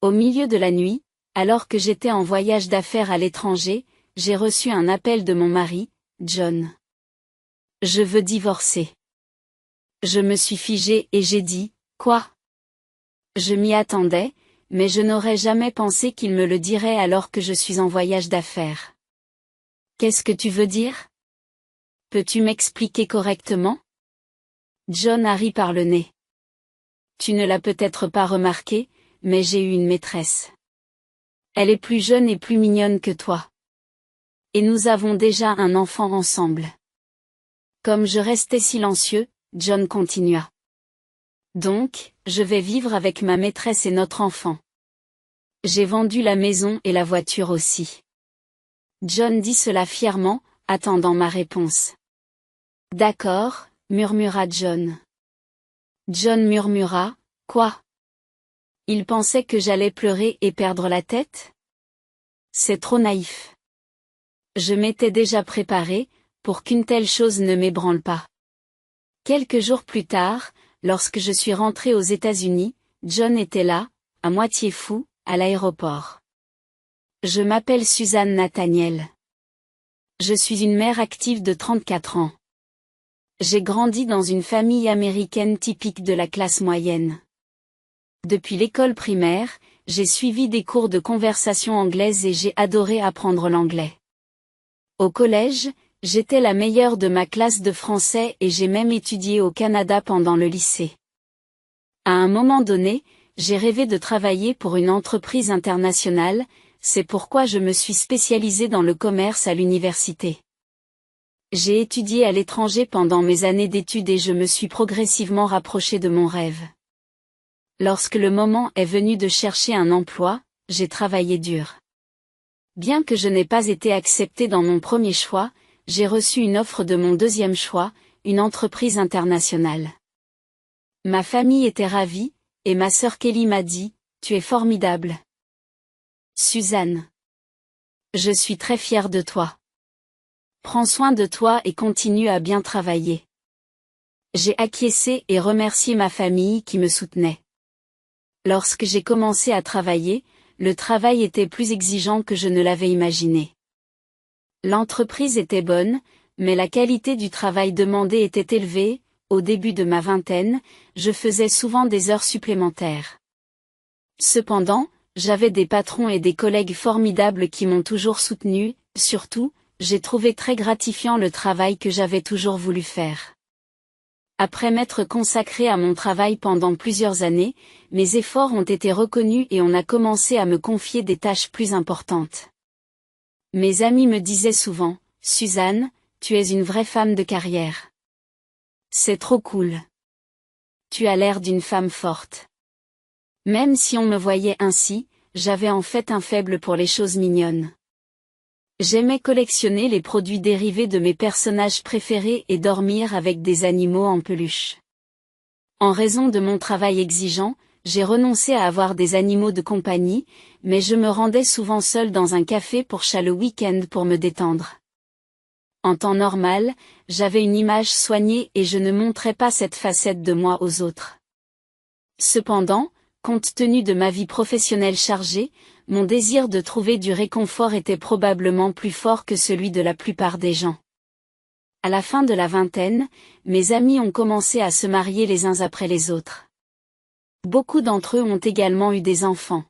Au milieu de la nuit, alors que j'étais en voyage d'affaires à l'étranger, j'ai reçu un appel de mon mari, John. Je veux divorcer. Je me suis figée et j'ai dit, quoi? Je m'y attendais, mais je n'aurais jamais pensé qu'il me le dirait alors que je suis en voyage d'affaires. Qu'est-ce que tu veux dire? Peux-tu m'expliquer correctement? John a ri par le nez. Tu ne l'as peut-être pas remarqué, mais j'ai eu une maîtresse. Elle est plus jeune et plus mignonne que toi. Et nous avons déjà un enfant ensemble. Comme je restais silencieux, John continua. Donc, je vais vivre avec ma maîtresse et notre enfant. J'ai vendu la maison et la voiture aussi. John dit cela fièrement, attendant ma réponse. D'accord, murmura John. John murmura, quoi? Il pensait que j'allais pleurer et perdre la tête? C'est trop naïf. Je m'étais déjà préparé, pour qu'une telle chose ne m'ébranle pas. Quelques jours plus tard, lorsque je suis rentré aux États-Unis, John était là, à moitié fou, à l'aéroport. Je m'appelle Suzanne Nathaniel. Je suis une mère active de 34 ans. J'ai grandi dans une famille américaine typique de la classe moyenne. Depuis l'école primaire, j'ai suivi des cours de conversation anglaise et j'ai adoré apprendre l'anglais. Au collège, j'étais la meilleure de ma classe de français et j'ai même étudié au Canada pendant le lycée. À un moment donné, j'ai rêvé de travailler pour une entreprise internationale, c'est pourquoi je me suis spécialisée dans le commerce à l'université. J'ai étudié à l'étranger pendant mes années d'études et je me suis progressivement rapprochée de mon rêve. Lorsque le moment est venu de chercher un emploi, j'ai travaillé dur. Bien que je n'ai pas été acceptée dans mon premier choix, j'ai reçu une offre de mon deuxième choix, une entreprise internationale. Ma famille était ravie, et ma sœur Kelly m'a dit, tu es formidable. Suzanne. Je suis très fière de toi. Prends soin de toi et continue à bien travailler. J'ai acquiescé et remercié ma famille qui me soutenait. Lorsque j'ai commencé à travailler, le travail était plus exigeant que je ne l'avais imaginé. L'entreprise était bonne, mais la qualité du travail demandé était élevée. Au début de ma vingtaine, je faisais souvent des heures supplémentaires. Cependant, j'avais des patrons et des collègues formidables qui m'ont toujours soutenu, surtout, j'ai trouvé très gratifiant le travail que j'avais toujours voulu faire. Après m'être consacré à mon travail pendant plusieurs années, mes efforts ont été reconnus et on a commencé à me confier des tâches plus importantes. Mes amis me disaient souvent, « Suzanne, tu es une vraie femme de carrière. C'est trop cool. Tu as l'air d'une femme forte. » Même si on me voyait ainsi, j'avais en fait un faible pour les choses mignonnes. J'aimais collectionner les produits dérivés de mes personnages préférés et dormir avec des animaux en peluche. En raison de mon travail exigeant, j'ai renoncé à avoir des animaux de compagnie, mais je me rendais souvent seule dans un café pour le week-end pour me détendre. En temps normal, j'avais une image soignée et je ne montrais pas cette facette de moi aux autres. Cependant, compte tenu de ma vie professionnelle chargée, mon désir de trouver du réconfort était probablement plus fort que celui de la plupart des gens. À la fin de la vingtaine, mes amis ont commencé à se marier les uns après les autres. Beaucoup d'entre eux ont également eu des enfants.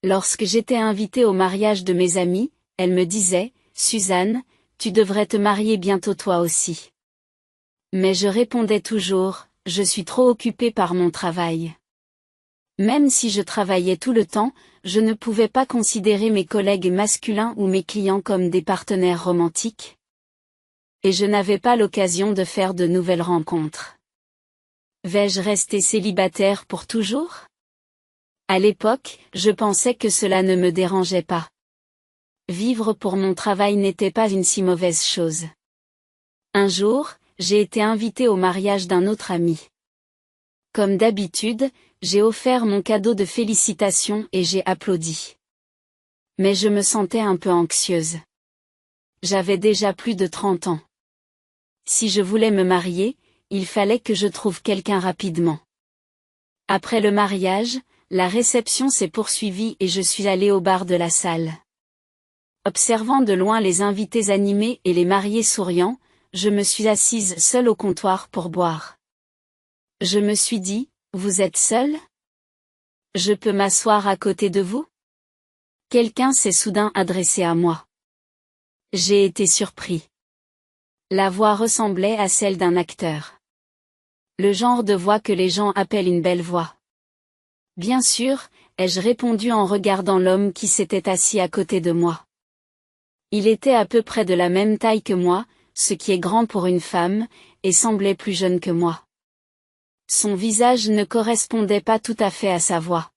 Lorsque j'étais invitée au mariage de mes amis, elles me disaient, « Suzanne, tu devrais te marier bientôt toi aussi. » Mais je répondais toujours, « Je suis trop occupée par mon travail. » Même si je travaillais tout le temps, je ne pouvais pas considérer mes collègues masculins ou mes clients comme des partenaires romantiques. Et je n'avais pas l'occasion de faire de nouvelles rencontres. Vais-je rester célibataire pour toujours? À l'époque, je pensais que cela ne me dérangeait pas. Vivre pour mon travail n'était pas une si mauvaise chose. Un jour, j'ai été invitée au mariage d'un autre ami. Comme d'habitude, j'ai offert mon cadeau de félicitations et j'ai applaudi. Mais je me sentais un peu anxieuse. J'avais déjà plus de 30 ans. Si je voulais me marier, il fallait que je trouve quelqu'un rapidement. Après le mariage, la réception s'est poursuivie et je suis allée au bar de la salle. Observant de loin les invités animés et les mariés souriants, je me suis assise seule au comptoir pour boire. Je me suis dit, vous êtes seule? Je peux m'asseoir à côté de vous? Quelqu'un s'est soudain adressé à moi. J'ai été surpris. La voix ressemblait à celle d'un acteur. Le genre de voix que les gens appellent une belle voix. Bien sûr, ai-je répondu en regardant l'homme qui s'était assis à côté de moi. Il était à peu près de la même taille que moi, ce qui est grand pour une femme, et semblait plus jeune que moi. Son visage ne correspondait pas tout à fait à sa voix.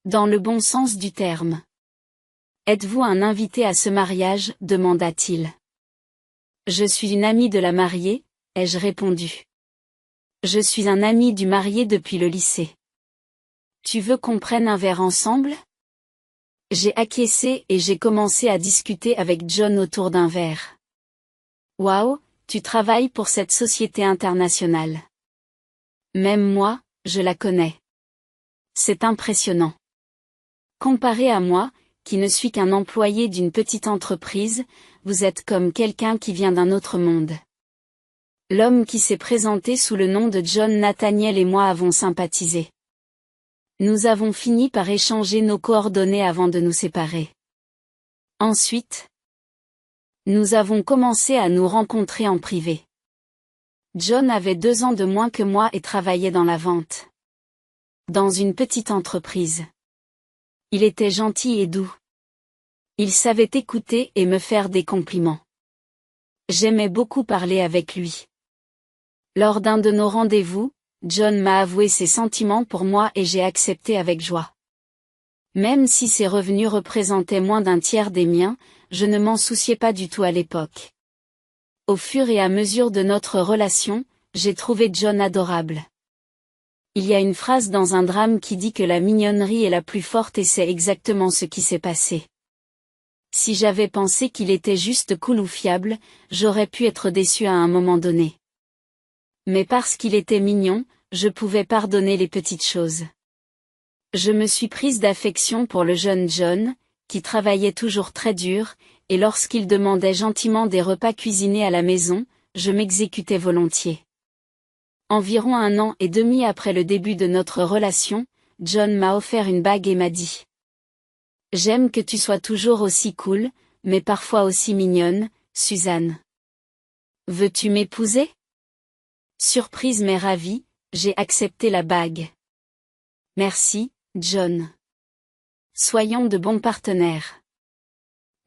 Dans le bon sens du terme. Êtes-vous un invité à ce mariage? Demanda-t-il. Je suis une amie de la mariée, ai-je répondu. Je suis un ami du marié depuis le lycée. Tu veux qu'on prenne un verre ensemble? J'ai acquiescé et j'ai commencé à discuter avec John autour d'un verre. Waouh, tu travailles pour cette société internationale. Même moi, je la connais. C'est impressionnant. Comparé à moi, qui ne suis qu'un employé d'une petite entreprise, vous êtes comme quelqu'un qui vient d'un autre monde. L'homme qui s'est présenté sous le nom de John Nathaniel et moi avons sympathisé. Nous avons fini par échanger nos coordonnées avant de nous séparer. Ensuite, nous avons commencé à nous rencontrer en privé. John avait 2 ans de moins que moi et travaillait dans la vente. Dans une petite entreprise. Il était gentil et doux. Il savait écouter et me faire des compliments. J'aimais beaucoup parler avec lui. Lors d'un de nos rendez-vous, John m'a avoué ses sentiments pour moi et j'ai accepté avec joie. Même si ses revenus représentaient moins d'un tiers des miens, je ne m'en souciais pas du tout à l'époque. Au fur et à mesure de notre relation, j'ai trouvé John adorable. Il y a une phrase dans un drame qui dit que la mignonnerie est la plus forte et c'est exactement ce qui s'est passé. Si j'avais pensé qu'il était juste cool ou fiable, j'aurais pu être déçue à un moment donné. Mais parce qu'il était mignon, je pouvais pardonner les petites choses. Je me suis prise d'affection pour le jeune John, qui travaillait toujours très dur, et lorsqu'il demandait gentiment des repas cuisinés à la maison, je m'exécutais volontiers. Environ 1 an et demi après le début de notre relation, John m'a offert une bague et m'a dit: « J'aime que tu sois toujours aussi cool, mais parfois aussi mignonne, Suzanne. Veux-tu m'épouser ?» Surprise mais ravie, j'ai accepté la bague. Merci, John. Soyons de bons partenaires.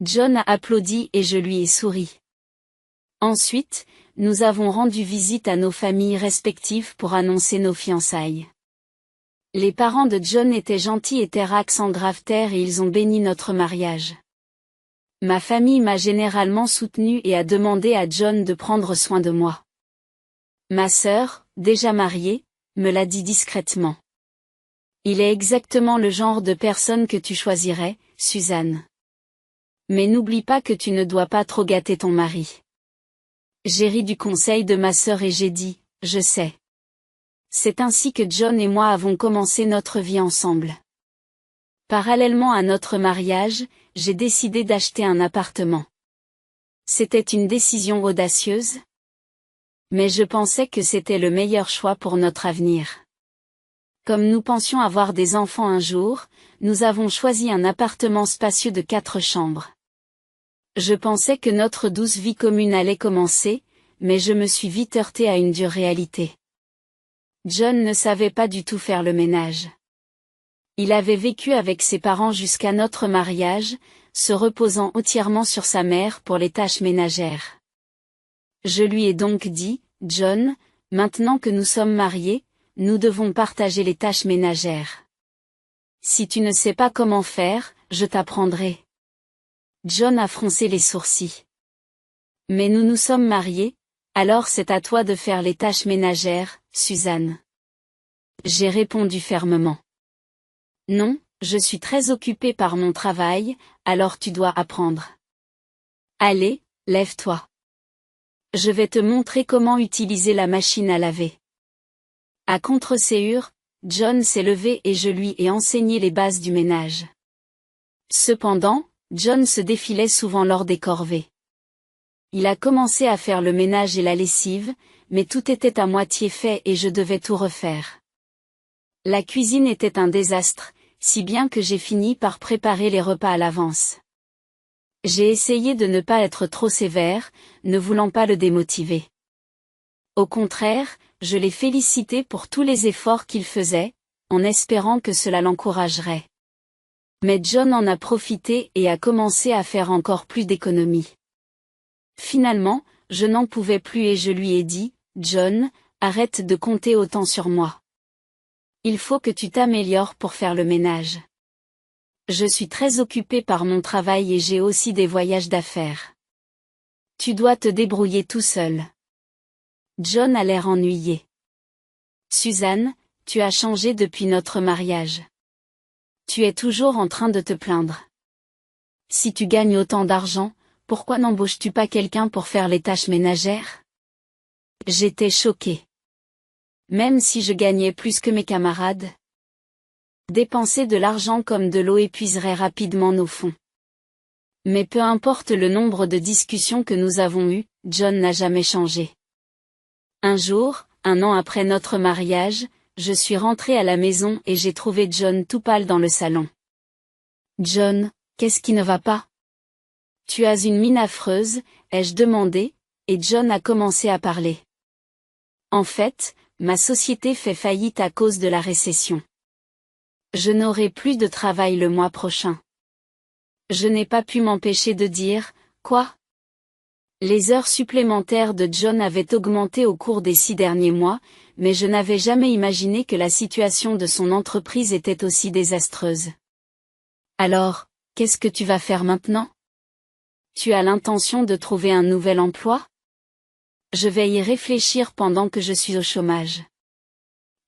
John a applaudi et je lui ai souri. Ensuite, nous avons rendu visite à nos familles respectives pour annoncer nos fiançailles. Les parents de John étaient gentils et terrax en grave terre et ils ont béni notre mariage. Ma famille m'a généralement soutenue et a demandé à John de prendre soin de moi. Ma sœur, déjà mariée, me l'a dit discrètement. Il est exactement le genre de personne que tu choisirais, Suzanne. Mais n'oublie pas que tu ne dois pas trop gâter ton mari. J'ai ri du conseil de ma sœur et j'ai dit, je sais. C'est ainsi que John et moi avons commencé notre vie ensemble. Parallèlement à notre mariage, j'ai décidé d'acheter un appartement. C'était une décision audacieuse. Mais je pensais que c'était le meilleur choix pour notre avenir. Comme nous pensions avoir des enfants un jour, nous avons choisi un appartement spacieux de 4 chambres. Je pensais que notre douce vie commune allait commencer, mais je me suis vite heurtée à une dure réalité. John ne savait pas du tout faire le ménage. Il avait vécu avec ses parents jusqu'à notre mariage, se reposant entièrement sur sa mère pour les tâches ménagères. Je lui ai donc dit, John, maintenant que nous sommes mariés, nous devons partager les tâches ménagères. Si tu ne sais pas comment faire, je t'apprendrai. John a froncé les sourcils. Mais nous nous sommes mariés, alors c'est à toi de faire les tâches ménagères, Suzanne. J'ai répondu fermement. Non, je suis très occupée par mon travail, alors tu dois apprendre. Allez, lève-toi. Je vais te montrer comment utiliser la machine à laver. À contre-séure, John s'est levé et je lui ai enseigné les bases du ménage. Cependant, John se défilait souvent lors des corvées. Il a commencé à faire le ménage et la lessive, mais tout était à moitié fait et je devais tout refaire. La cuisine était un désastre, si bien que j'ai fini par préparer les repas à l'avance. J'ai essayé de ne pas être trop sévère, ne voulant pas le démotiver. Au contraire, je l'ai félicité pour tous les efforts qu'il faisait, en espérant que cela l'encouragerait. Mais John en a profité et a commencé à faire encore plus d'économies. Finalement, je n'en pouvais plus et je lui ai dit, « John, arrête de compter autant sur moi. Il faut que tu t'améliores pour faire le ménage. Je suis très occupée par mon travail et j'ai aussi des voyages d'affaires. Tu dois te débrouiller tout seul. » John a l'air ennuyé. « Suzanne, tu as changé depuis notre mariage. Tu es toujours en train de te plaindre. Si tu gagnes autant d'argent, pourquoi n'embauches-tu pas quelqu'un pour faire les tâches ménagères ?» J'étais choquée. Même si je gagnais plus que mes camarades. Dépenser de l'argent comme de l'eau épuiserait rapidement nos fonds. Mais peu importe le nombre de discussions que nous avons eues, John n'a jamais changé. Un jour, 1 an après notre mariage, je suis rentrée à la maison et j'ai trouvé John tout pâle dans le salon. « John, qu'est-ce qui ne va pas ? Tu as une mine affreuse, ai-je demandé, et John a commencé à parler. En fait, ma société fait faillite à cause de la récession. Je n'aurai plus de travail le mois prochain. Je n'ai pas pu m'empêcher de dire, « Quoi ? » Les heures supplémentaires de John avaient augmenté au cours des 6 derniers mois, mais je n'avais jamais imaginé que la situation de son entreprise était aussi désastreuse. Alors, qu'est-ce que tu vas faire maintenant ? Tu as l'intention de trouver un nouvel emploi ? Je vais y réfléchir pendant que je suis au chômage.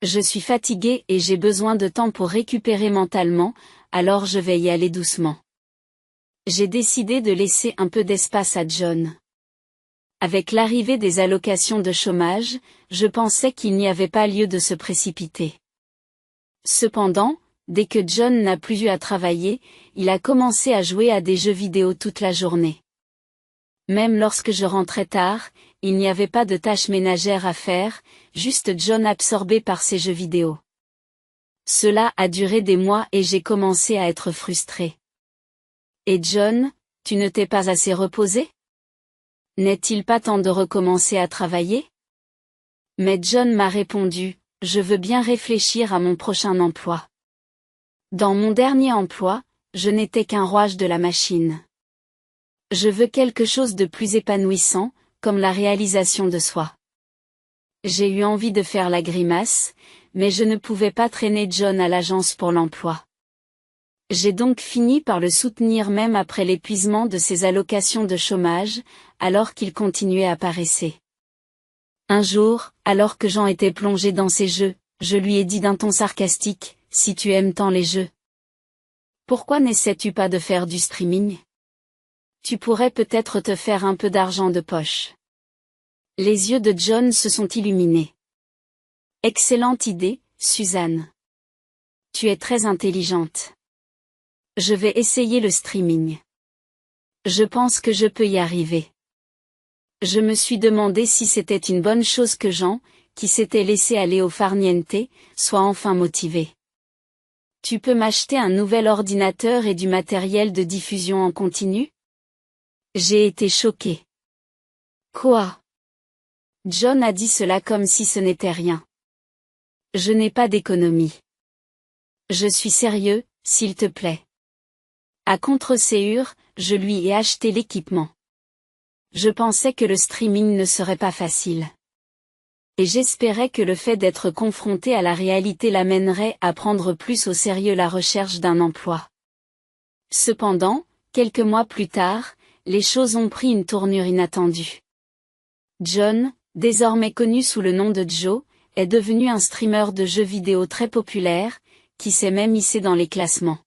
Je suis fatiguée et j'ai besoin de temps pour récupérer mentalement, alors je vais y aller doucement. J'ai décidé de laisser un peu d'espace à John. Avec l'arrivée des allocations de chômage, je pensais qu'il n'y avait pas lieu de se précipiter. Cependant, dès que John n'a plus eu à travailler, il a commencé à jouer à des jeux vidéo toute la journée. Même lorsque je rentrais tard, il n'y avait pas de tâches ménagères à faire, juste John absorbé par ses jeux vidéo. Cela a duré des mois et j'ai commencé à être frustrée. Et John, tu ne t'es pas assez reposé ? N'est-il pas temps de recommencer à travailler ? Mais John m'a répondu, je veux bien réfléchir à mon prochain emploi. Dans mon dernier emploi, je n'étais qu'un rouage de la machine. Je veux quelque chose de plus épanouissant, comme la réalisation de soi. J'ai eu envie de faire la grimace, mais je ne pouvais pas traîner John à l'agence pour l'emploi. J'ai donc fini par le soutenir même après l'épuisement de ses allocations de chômage, alors qu'il continuait à paresser. Un jour, alors que Jean était plongé dans ses jeux, je lui ai dit d'un ton sarcastique, « Si tu aimes tant les jeux, pourquoi n'essaies-tu pas de faire du streaming ? Tu pourrais peut-être te faire un peu d'argent de poche. » Les yeux de John se sont illuminés. « Excellente idée, Suzanne. Tu es très intelligente. Je vais essayer le streaming. Je pense que je peux y arriver. » Je me suis demandé si c'était une bonne chose que Jean, qui s'était laissé aller au farniente, soit enfin motivé. « Tu peux m'acheter un nouvel ordinateur et du matériel de diffusion en continu ? » J'ai été choquée. « Quoi ? » John a dit cela comme si ce n'était rien. « Je n'ai pas d'économie. Je suis sérieux, s'il te plaît. » À contre-séhure, je lui ai acheté l'équipement. Je pensais que le streaming ne serait pas facile. Et j'espérais que le fait d'être confronté à la réalité l'amènerait à prendre plus au sérieux la recherche d'un emploi. Cependant, quelques mois plus tard, les choses ont pris une tournure inattendue. John, désormais connu sous le nom de Joe, est devenu un streamer de jeux vidéo très populaire, qui s'est même hissé dans les classements.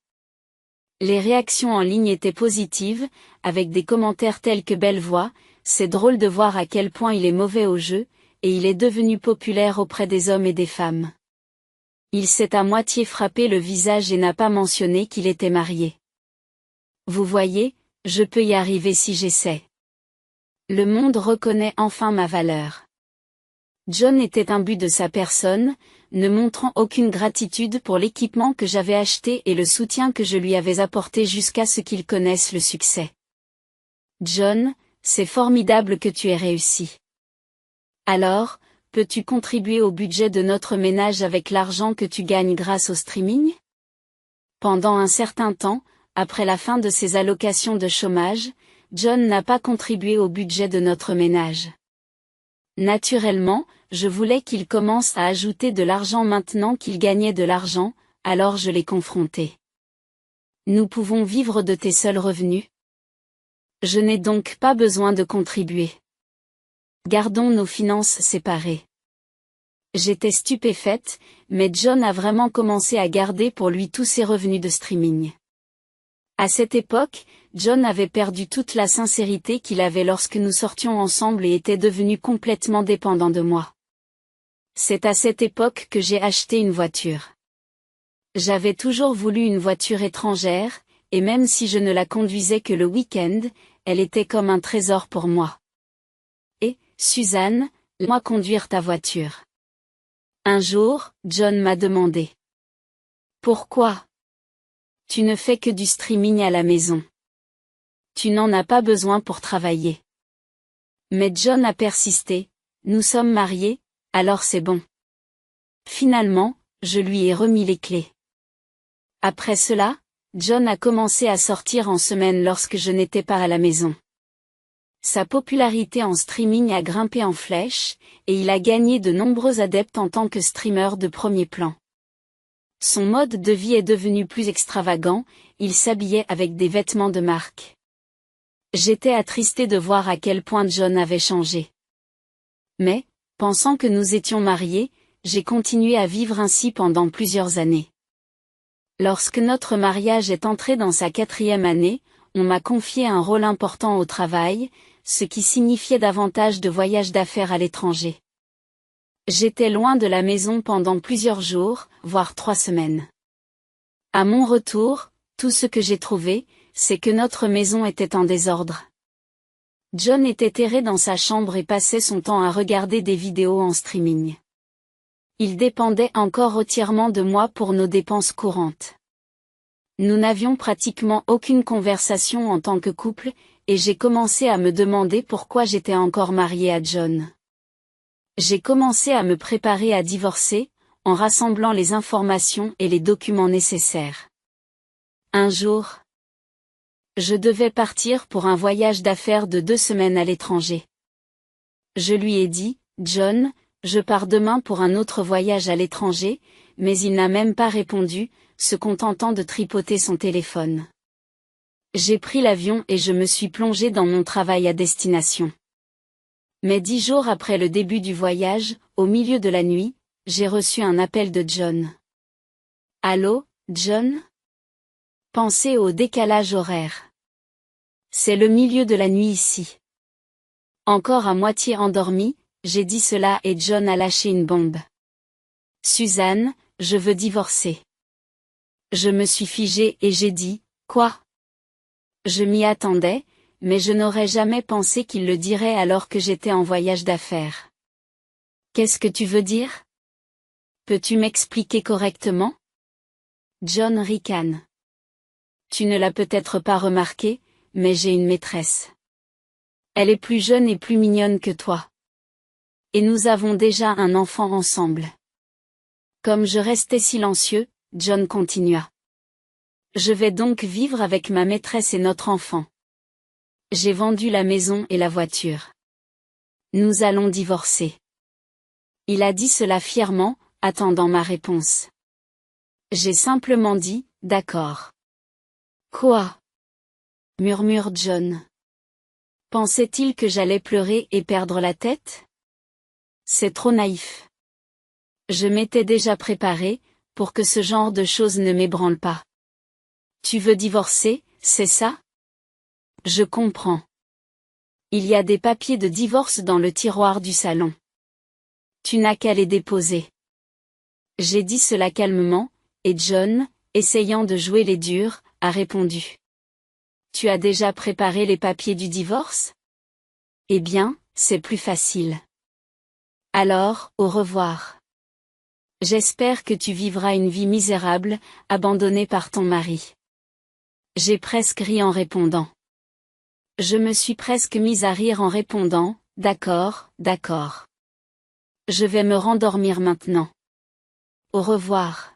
Les réactions en ligne étaient positives, avec des commentaires tels que « Belle voix, c'est drôle de voir à quel point il est mauvais au jeu », et il est devenu populaire auprès des hommes et des femmes. Il s'est à moitié frappé le visage et n'a pas mentionné qu'il était marié. Vous voyez, je peux y arriver si j'essaie. Le monde reconnaît enfin ma valeur. John était imbu de sa personne, ne montrant aucune gratitude pour l'équipement que j'avais acheté et le soutien que je lui avais apporté jusqu'à ce qu'il connaisse le succès. John, c'est formidable que tu aies réussi. Alors, peux-tu contribuer au budget de notre ménage avec l'argent que tu gagnes grâce au streaming? Pendant un certain temps, après la fin de ses allocations de chômage, John n'a pas contribué au budget de notre ménage. Naturellement, je voulais qu'il commence à ajouter de l'argent maintenant qu'il gagnait de l'argent, alors je l'ai confronté. Nous pouvons vivre de tes seuls revenus. Je n'ai donc pas besoin de contribuer. Gardons nos finances séparées. J'étais stupéfaite, mais John a vraiment commencé à garder pour lui tous ses revenus de streaming. À cette époque, John avait perdu toute la sincérité qu'il avait lorsque nous sortions ensemble et était devenu complètement dépendant de moi. C'est à cette époque que j'ai acheté une voiture. J'avais toujours voulu une voiture étrangère, et même si je ne la conduisais que le week-end, elle était comme un trésor pour moi. Et, Suzanne, laisse-moi conduire ta voiture. Un jour, John m'a demandé. Pourquoi? Tu ne fais que du streaming à la maison. Tu n'en as pas besoin pour travailler. Mais John a persisté, nous sommes mariés, alors c'est bon. Finalement, je lui ai remis les clés. Après cela, John a commencé à sortir en semaine lorsque je n'étais pas à la maison. Sa popularité en streaming a grimpé en flèche, et il a gagné de nombreux adeptes en tant que streamer de premier plan. Son mode de vie est devenu plus extravagant, il s'habillait avec des vêtements de marque. J'étais attristée de voir à quel point John avait changé. Mais, pensant que nous étions mariés, j'ai continué à vivre ainsi pendant plusieurs années. Lorsque notre mariage est entré dans sa 4e année, on m'a confié un rôle important au travail, ce qui signifiait davantage de voyages d'affaires à l'étranger. J'étais loin de la maison pendant plusieurs jours, voire 3 semaines. À mon retour, tout ce que j'ai trouvé, c'est que notre maison était en désordre. John était erré dans sa chambre et passait son temps à regarder des vidéos en streaming. Il dépendait encore entièrement de moi pour nos dépenses courantes. Nous n'avions pratiquement aucune conversation en tant que couple, et j'ai commencé à me demander pourquoi j'étais encore mariée à John. J'ai commencé à me préparer à divorcer, en rassemblant les informations et les documents nécessaires. Un jour, je devais partir pour un voyage d'affaires de 2 semaines à l'étranger. Je lui ai dit, John, je pars demain pour un autre voyage à l'étranger, mais il n'a même pas répondu, se contentant de tripoter son téléphone. J'ai pris l'avion et je me suis plongée dans mon travail à destination. Mais 10 jours après le début du voyage, au milieu de la nuit, j'ai reçu un appel de John. Allô, John? Pensez au décalage horaire. C'est le milieu de la nuit ici. Encore à moitié endormi, j'ai dit cela et John a lâché une bombe. Suzanne, je veux divorcer. Je me suis figée et j'ai dit, quoi? Je m'y attendais, mais je n'aurais jamais pensé qu'il le dirait alors que j'étais en voyage d'affaires. Qu'est-ce que tu veux dire? Peux-tu m'expliquer correctement? John ricane. Tu ne l'as peut-être pas remarqué, mais j'ai une maîtresse. Elle est plus jeune et plus mignonne que toi. Et nous avons déjà un enfant ensemble. Comme je restais silencieux, John continua. Je vais donc vivre avec ma maîtresse et notre enfant. J'ai vendu la maison et la voiture. Nous allons divorcer. Il a dit cela fièrement, attendant ma réponse. J'ai simplement dit, d'accord. Quoi? Murmure John. Pensait-il que j'allais pleurer et perdre la tête? C'est trop naïf. Je m'étais déjà préparé, pour que ce genre de choses ne m'ébranle pas. Tu veux divorcer, c'est ça? Je comprends. Il y a des papiers de divorce dans le tiroir du salon. Tu n'as qu'à les déposer. J'ai dit cela calmement, et John, essayant de jouer les durs, a répondu. Tu as déjà préparé les papiers du divorce? Eh bien, c'est plus facile. Alors, au revoir. J'espère que tu vivras une vie misérable, abandonnée par ton mari. J'ai presque ri en répondant. Je me suis presque mise à rire en répondant, d'accord, d'accord. Je vais me rendormir maintenant. Au revoir.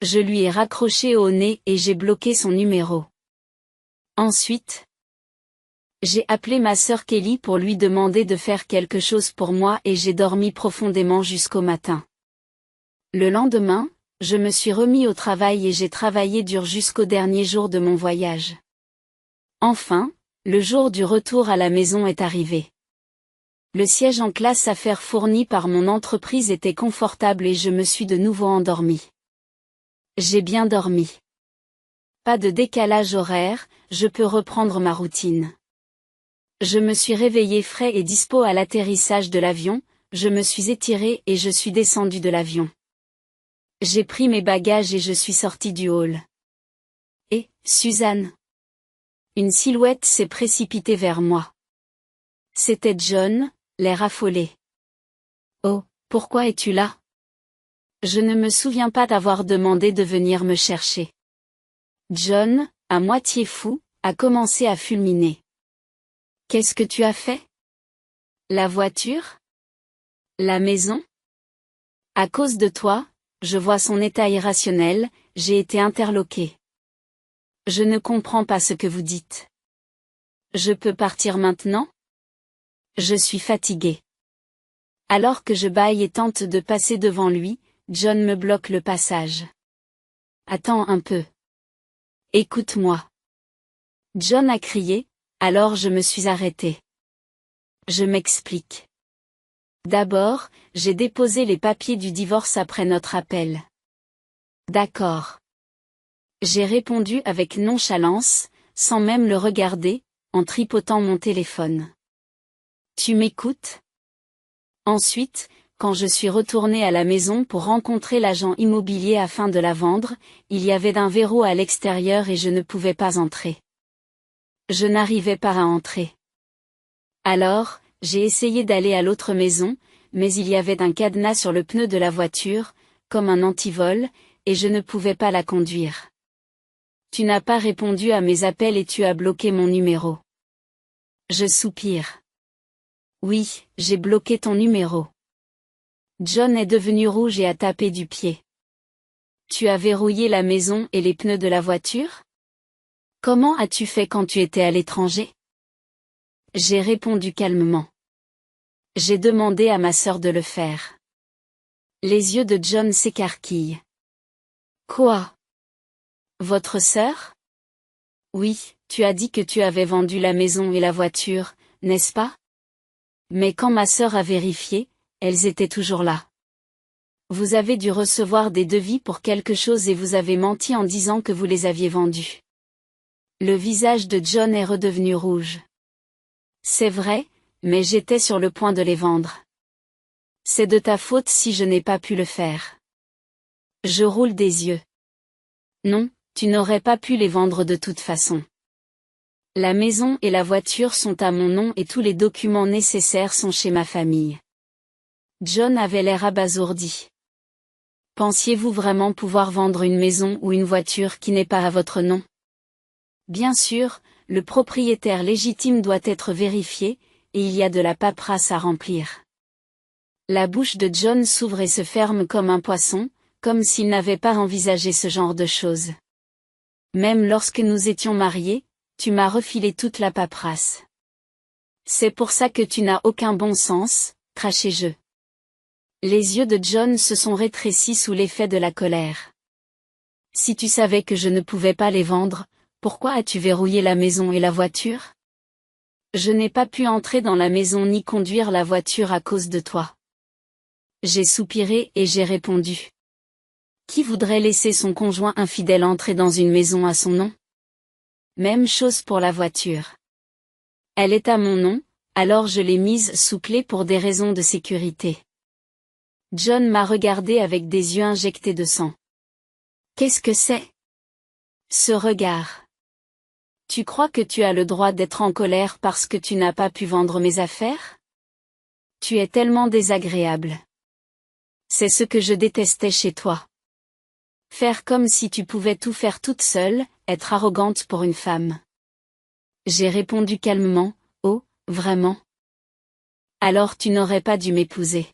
Je lui ai raccroché au nez et j'ai bloqué son numéro. Ensuite, j'ai appelé ma sœur Kelly pour lui demander de faire quelque chose pour moi et j'ai dormi profondément jusqu'au matin. Le lendemain, je me suis remis au travail et j'ai travaillé dur jusqu'au dernier jour de mon voyage. Enfin, le jour du retour à la maison est arrivé. Le siège en classe affaires fourni par mon entreprise était confortable et je me suis de nouveau endormi. J'ai bien dormi. Pas de décalage horaire, je peux reprendre ma routine. Je me suis réveillé frais et dispo à l'atterrissage de l'avion, je me suis étiré et je suis descendu de l'avion. J'ai pris mes bagages et je suis sorti du hall. Et, Suzanne. Une silhouette s'est précipitée vers moi. C'était John, l'air affolé. Oh, pourquoi es-tu là? Je ne me souviens pas d'avoir demandé de venir me chercher. John, à moitié fou, a commencé à fulminer. Qu'est-ce que tu as fait? La voiture? La maison? À cause de toi, je vois son état irrationnel, j'ai été interloqué. Je ne comprends pas ce que vous dites. Je peux partir maintenant? Je suis fatigué. Alors que je bâille et tente de passer devant lui, John me bloque le passage. Attends un peu. Écoute-moi. John a crié, alors je me suis arrêté. Je m'explique. D'abord, j'ai déposé les papiers du divorce après notre appel. D'accord. J'ai répondu avec nonchalance, sans même le regarder, en tripotant mon téléphone. Tu m'écoutes? Ensuite, quand je suis retourné à la maison pour rencontrer l'agent immobilier afin de la vendre, il y avait un verrou à l'extérieur et je ne pouvais pas entrer. Je n'arrivais pas à entrer. Alors, j'ai essayé d'aller à l'autre maison, mais il y avait un cadenas sur le pneu de la voiture, comme un antivol, et je ne pouvais pas la conduire. Tu n'as pas répondu à mes appels et tu as bloqué mon numéro. Je soupire. Oui, j'ai bloqué ton numéro. John est devenu rouge et a tapé du pied. Tu as verrouillé la maison et les pneus de la voiture? Comment as-tu fait quand tu étais à l'étranger? J'ai répondu calmement. J'ai demandé à ma sœur de le faire. Les yeux de John s'écarquillent. Quoi? Votre sœur? Oui, tu as dit que tu avais vendu la maison et la voiture, n'est-ce pas? Mais quand ma sœur a vérifié, elles étaient toujours là. Vous avez dû recevoir des devis pour quelque chose et vous avez menti en disant que vous les aviez vendus. Le visage de John est redevenu rouge. C'est vrai, mais j'étais sur le point de les vendre. C'est de ta faute si je n'ai pas pu le faire. Je roule des yeux. Non, tu n'aurais pas pu les vendre de toute façon. La maison et la voiture sont à mon nom et tous les documents nécessaires sont chez ma famille. John avait l'air abasourdi. Pensiez-vous vraiment pouvoir vendre une maison ou une voiture qui n'est pas à votre nom? Bien sûr, le propriétaire légitime doit être vérifié, et il y a de la paperasse à remplir. La bouche de John s'ouvre et se ferme comme un poisson, comme s'il n'avait pas envisagé ce genre de choses. Même lorsque nous étions mariés, tu m'as refilé toute la paperasse. C'est pour ça que tu n'as aucun bon sens, crachai-je. Les yeux de John se sont rétrécis sous l'effet de la colère. Si tu savais que je ne pouvais pas les vendre, pourquoi as-tu verrouillé la maison et la voiture? Je n'ai pas pu entrer dans la maison ni conduire la voiture à cause de toi. J'ai soupiré et j'ai répondu. Qui voudrait laisser son conjoint infidèle entrer dans une maison à son nom? Même chose pour la voiture. Elle est à mon nom, alors je l'ai mise sous clé pour des raisons de sécurité. John m'a regardé avec des yeux injectés de sang. Qu'est-ce que c'est? Ce regard. Tu crois que tu as le droit d'être en colère parce que tu n'as pas pu vendre mes affaires? Tu es tellement désagréable. C'est ce que je détestais chez toi. Faire comme si tu pouvais tout faire toute seule, être arrogante pour une femme. J'ai répondu calmement, oh, vraiment? Alors tu n'aurais pas dû m'épouser.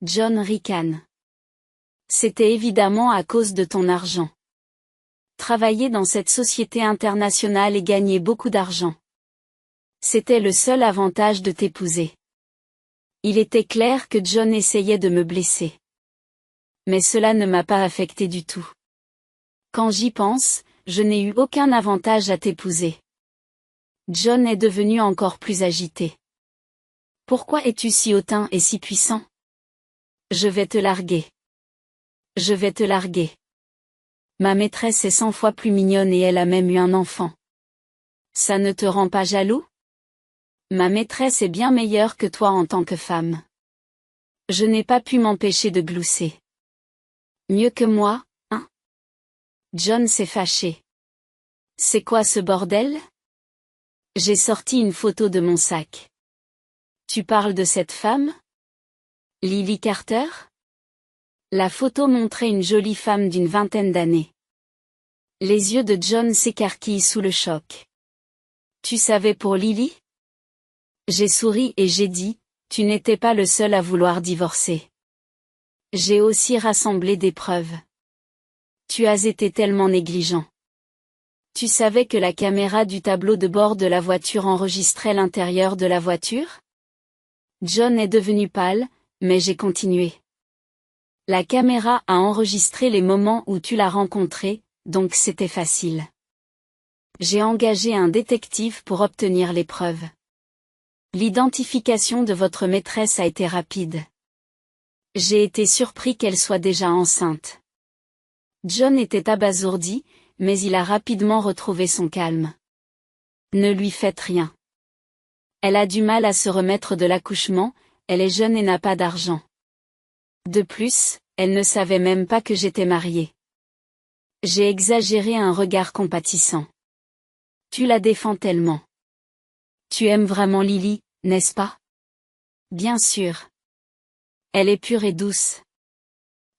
John ricane. C'était évidemment à cause de ton argent. Travailler dans cette société internationale et gagner beaucoup d'argent. C'était le seul avantage de t'épouser. Il était clair que John essayait de me blesser. Mais cela ne m'a pas affecté du tout. Quand j'y pense, je n'ai eu aucun avantage à t'épouser. John est devenu encore plus agité. Pourquoi es-tu si hautain et si puissant? Je vais te larguer. Je vais te larguer. Ma maîtresse est 100 fois plus mignonne et elle a même eu un enfant. Ça ne te rend pas jaloux? Ma maîtresse est bien meilleure que toi en tant que femme. Je n'ai pas pu m'empêcher de glousser. Mieux que moi, hein? John s'est fâché. C'est quoi ce bordel? J'ai sorti une photo de mon sac. Tu parles de cette femme? Lily Carter? La photo montrait une jolie femme d'une vingtaine d'années. Les yeux de John s'écarquillent sous le choc. Tu savais pour Lily? J'ai souri et j'ai dit, tu n'étais pas le seul à vouloir divorcer. J'ai aussi rassemblé des preuves. Tu as été tellement négligent. Tu savais que la caméra du tableau de bord de la voiture enregistrait l'intérieur de la voiture? John est devenu pâle, mais j'ai continué. La caméra a enregistré les moments où tu l'as rencontré, donc c'était facile. J'ai engagé un détective pour obtenir les preuves. L'identification de votre maîtresse a été rapide. J'ai été surpris qu'elle soit déjà enceinte. John était abasourdi, mais il a rapidement retrouvé son calme. Ne lui faites rien. Elle a du mal à se remettre de l'accouchement, elle est jeune et n'a pas d'argent. De plus, elle ne savait même pas que j'étais mariée. J'ai exagéré un regard compatissant. Tu la défends tellement. Tu aimes vraiment Lily, n'est-ce pas? Bien sûr. Elle est pure et douce.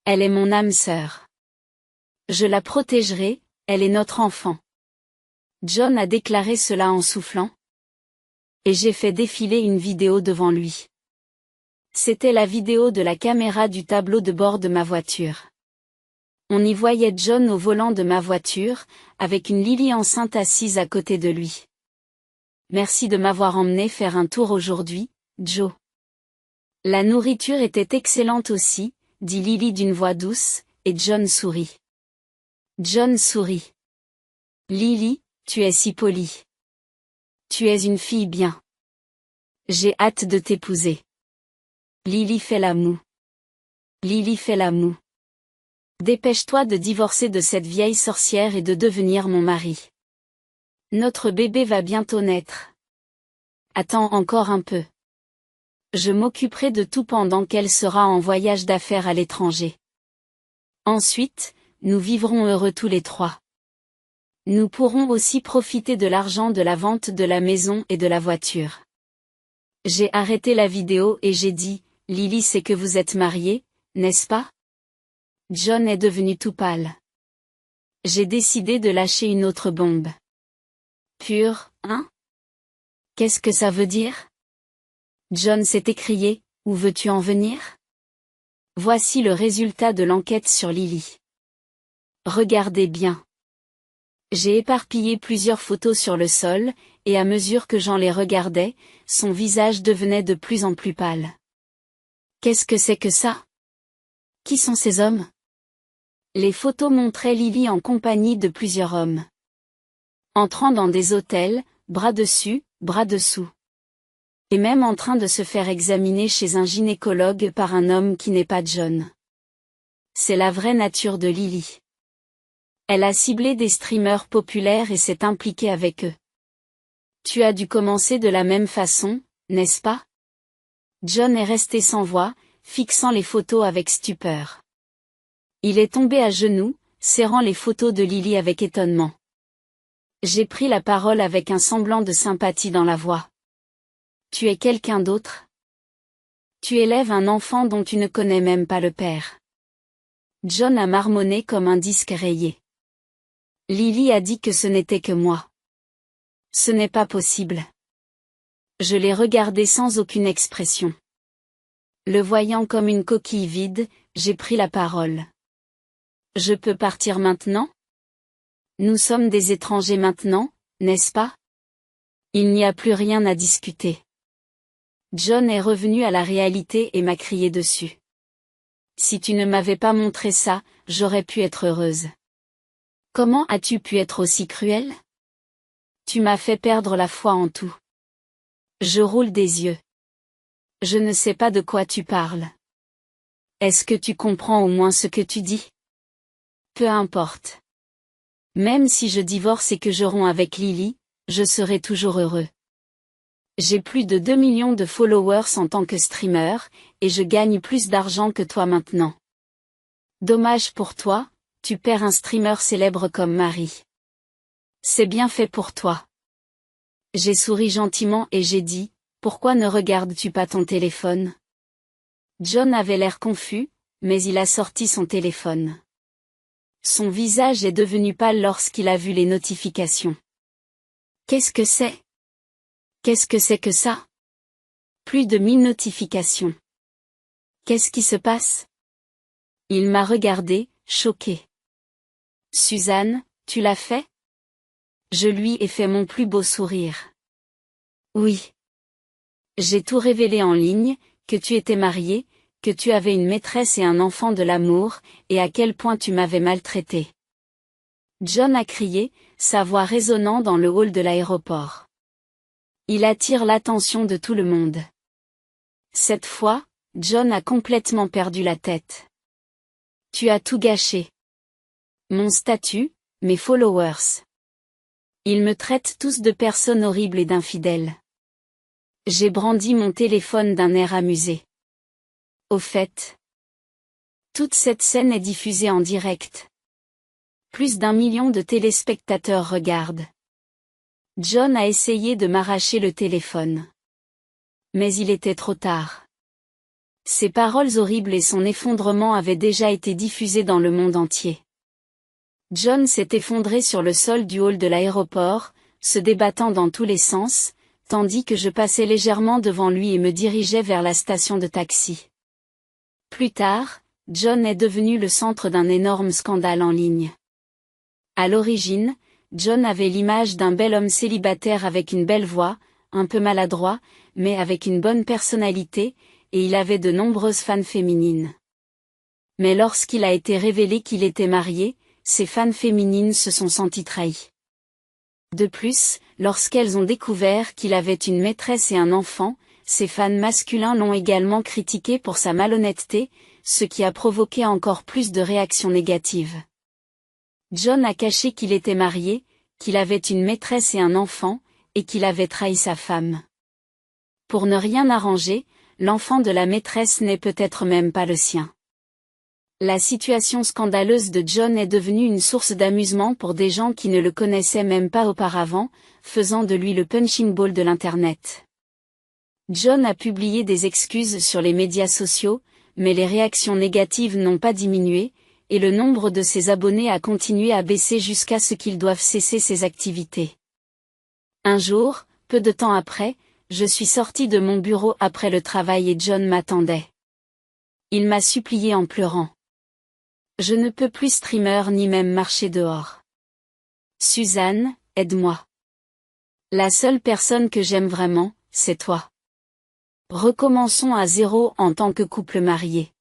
Elle est mon âme sœur. Je la protégerai, elle est notre enfant. John a déclaré cela en soufflant. Et j'ai fait défiler une vidéo devant lui. C'était la vidéo de la caméra du tableau de bord de ma voiture. On y voyait John au volant de ma voiture, avec une Lily enceinte assise à côté de lui. Merci de m'avoir emmené faire un tour aujourd'hui, Joe. La nourriture était excellente aussi, dit Lily d'une voix douce, et John sourit. John sourit. Lily, tu es si polie. Tu es une fille bien. J'ai hâte de t'épouser. Lily fait la moue. Lily fait la moue. Dépêche-toi de divorcer de cette vieille sorcière et de devenir mon mari. Notre bébé va bientôt naître. Attends encore un peu. Je m'occuperai de tout pendant qu'elle sera en voyage d'affaires à l'étranger. Ensuite, nous vivrons heureux tous les trois. Nous pourrons aussi profiter de l'argent de la vente de la maison et de la voiture. J'ai arrêté la vidéo et j'ai dit, Lily sait que vous êtes mariés, n'est-ce pas? John est devenu tout pâle. J'ai décidé de lâcher une autre bombe. Pure, hein? Qu'est-ce que ça veut dire? John s'est écrié, où veux-tu en venir? Voici le résultat de l'enquête sur Lily. Regardez bien. J'ai éparpillé plusieurs photos sur le sol, et à mesure que j'en les regardais, son visage devenait de plus en plus pâle. Qu'est-ce que c'est que ça? Qui sont ces hommes? Les photos montraient Lily en compagnie de plusieurs hommes. Entrant dans des hôtels, bras dessus, bras dessous. Et même en train de se faire examiner chez un gynécologue par un homme qui n'est pas John. C'est la vraie nature de Lily. Elle a ciblé des streamers populaires et s'est impliquée avec eux. Tu as dû commencer de la même façon, n'est-ce pas? John est resté sans voix, fixant les photos avec stupeur. Il est tombé à genoux, serrant les photos de Lily avec étonnement. J'ai pris la parole avec un semblant de sympathie dans la voix. Tu es quelqu'un d'autre? Tu élèves un enfant dont tu ne connais même pas le père. John a marmonné comme un disque rayé. Lily a dit que ce n'était que moi. Ce n'est pas possible. Je l'ai regardé sans aucune expression. Le voyant comme une coquille vide, j'ai pris la parole. Je peux partir maintenant? Nous sommes des étrangers maintenant, n'est-ce pas? Il n'y a plus rien à discuter. John est revenu à la réalité et m'a crié dessus. Si tu ne m'avais pas montré ça, j'aurais pu être heureuse. Comment as-tu pu être aussi cruel? Tu m'as fait perdre la foi en tout. Je roule des yeux. Je ne sais pas de quoi tu parles. Est-ce que tu comprends au moins ce que tu dis? Peu importe. Même si je divorce et que je romps avec Lily, je serai toujours heureux. J'ai plus de 2 millions de followers en tant que streamer, et je gagne plus d'argent que toi maintenant. Dommage pour toi, tu perds un streamer célèbre comme Marie. C'est bien fait pour toi. J'ai souri gentiment et j'ai dit, pourquoi ne regardes-tu pas ton téléphone? John avait l'air confus, mais il a sorti son téléphone. Son visage est devenu pâle lorsqu'il a vu les notifications. Qu'est-ce que c'est? Qu'est-ce que c'est que ça? Plus de 1000 notifications. Qu'est-ce qui se passe? Il m'a regardé, choqué. Suzanne, tu l'as fait? Je lui ai fait mon plus beau sourire. Oui. J'ai tout révélé en ligne, que tu étais marié, que tu avais une maîtresse et un enfant de l'amour, et à quel point tu m'avais maltraité. John a crié, sa voix résonnant dans le hall de l'aéroport. Il attire l'attention de tout le monde. Cette fois, John a complètement perdu la tête. Tu as tout gâché. Mon statut, mes followers. Ils me traitent tous de personnes horribles et d'infidèles. J'ai brandi mon téléphone d'un air amusé. Au fait, toute cette scène est diffusée en direct. Plus d'1 million de téléspectateurs regardent. John a essayé de m'arracher le téléphone. Mais il était trop tard. Ses paroles horribles et son effondrement avaient déjà été diffusés dans le monde entier. John s'est effondré sur le sol du hall de l'aéroport, se débattant dans tous les sens, tandis que je passais légèrement devant lui et me dirigeais vers la station de taxi. Plus tard, John est devenu le centre d'un énorme scandale en ligne. À l'origine, John avait l'image d'un bel homme célibataire avec une belle voix, un peu maladroit, mais avec une bonne personnalité, et il avait de nombreuses fans féminines. Mais lorsqu'il a été révélé qu'il était marié, ses fans féminines se sont senties trahies. De plus, lorsqu'elles ont découvert qu'il avait une maîtresse et un enfant, ses fans masculins l'ont également critiqué pour sa malhonnêteté, ce qui a provoqué encore plus de réactions négatives. John a caché qu'il était marié, qu'il avait une maîtresse et un enfant, et qu'il avait trahi sa femme. Pour ne rien arranger, l'enfant de la maîtresse n'est peut-être même pas le sien. La situation scandaleuse de John est devenue une source d'amusement pour des gens qui ne le connaissaient même pas auparavant, faisant de lui le punching ball de l'Internet. John a publié des excuses sur les médias sociaux, mais les réactions négatives n'ont pas diminué, et le nombre de ses abonnés a continué à baisser jusqu'à ce qu'ils doivent cesser ses activités. Un jour, peu de temps après, je suis sorti de mon bureau après le travail et John m'attendait. Il m'a supplié en pleurant. Je ne peux plus streamer ni même marcher dehors. Suzanne, aide-moi. La seule personne que j'aime vraiment, c'est toi. Recommençons à zéro en tant que couple marié.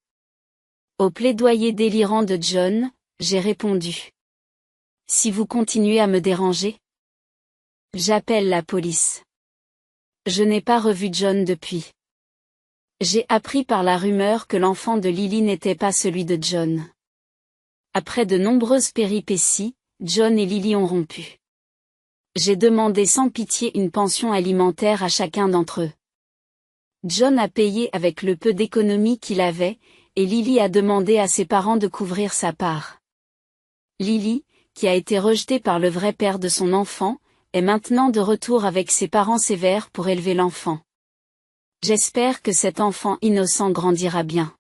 Au plaidoyer délirant de John, j'ai répondu. Si vous continuez à me déranger, j'appelle la police. Je n'ai pas revu John depuis. J'ai appris par la rumeur que l'enfant de Lily n'était pas celui de John. Après de nombreuses péripéties, John et Lily ont rompu. J'ai demandé sans pitié une pension alimentaire à chacun d'entre eux. John a payé avec le peu d'économies qu'il avait, et Lily a demandé à ses parents de couvrir sa part. Lily, qui a été rejetée par le vrai père de son enfant, est maintenant de retour avec ses parents sévères pour élever l'enfant. J'espère que cet enfant innocent grandira bien.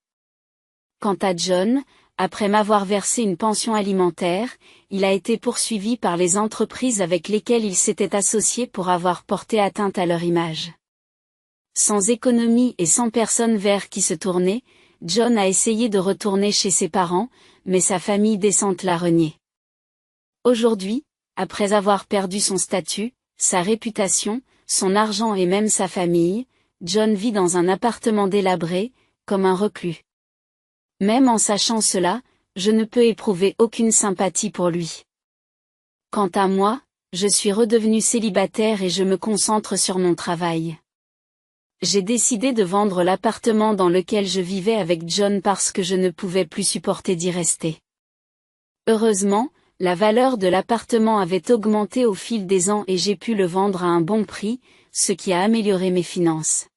Quant à John, après m'avoir versé une pension alimentaire, il a été poursuivi par les entreprises avec lesquelles il s'était associé pour avoir porté atteinte à leur image. Sans économie et sans personne vers qui se tourner, John a essayé de retourner chez ses parents, mais sa famille décente l'a renié. Aujourd'hui, après avoir perdu son statut, sa réputation, son argent et même sa famille, John vit dans un appartement délabré, comme un reclus. Même en sachant cela, je ne peux éprouver aucune sympathie pour lui. Quant à moi, je suis redevenu célibataire et je me concentre sur mon travail. J'ai décidé de vendre l'appartement dans lequel je vivais avec John parce que je ne pouvais plus supporter d'y rester. Heureusement, la valeur de l'appartement avait augmenté au fil des ans et j'ai pu le vendre à un bon prix, ce qui a amélioré mes finances.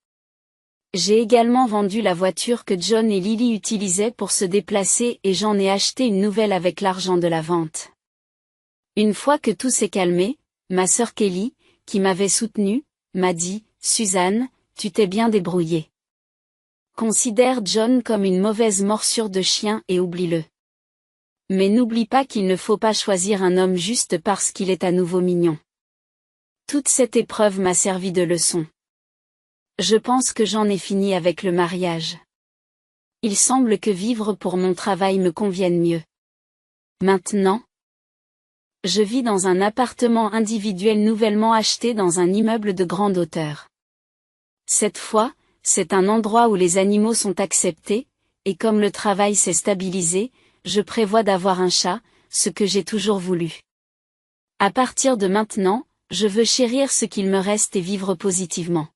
J'ai également vendu la voiture que John et Lily utilisaient pour se déplacer et j'en ai acheté une nouvelle avec l'argent de la vente. Une fois que tout s'est calmé, ma sœur Kelly, qui m'avait soutenue, m'a dit « Suzanne, tu t'es bien débrouillée. Considère John comme une mauvaise morsure de chien et oublie-le. Mais n'oublie pas qu'il ne faut pas choisir un homme juste parce qu'il est à nouveau mignon. » Toute cette épreuve m'a servi de leçon. Je pense que j'en ai fini avec le mariage. Il semble que vivre pour mon travail me convienne mieux. Maintenant, je vis dans un appartement individuel nouvellement acheté dans un immeuble de grande hauteur. Cette fois, c'est un endroit où les animaux sont acceptés, et comme le travail s'est stabilisé, je prévois d'avoir un chat, ce que j'ai toujours voulu. À partir de maintenant, je veux chérir ce qu'il me reste et vivre positivement.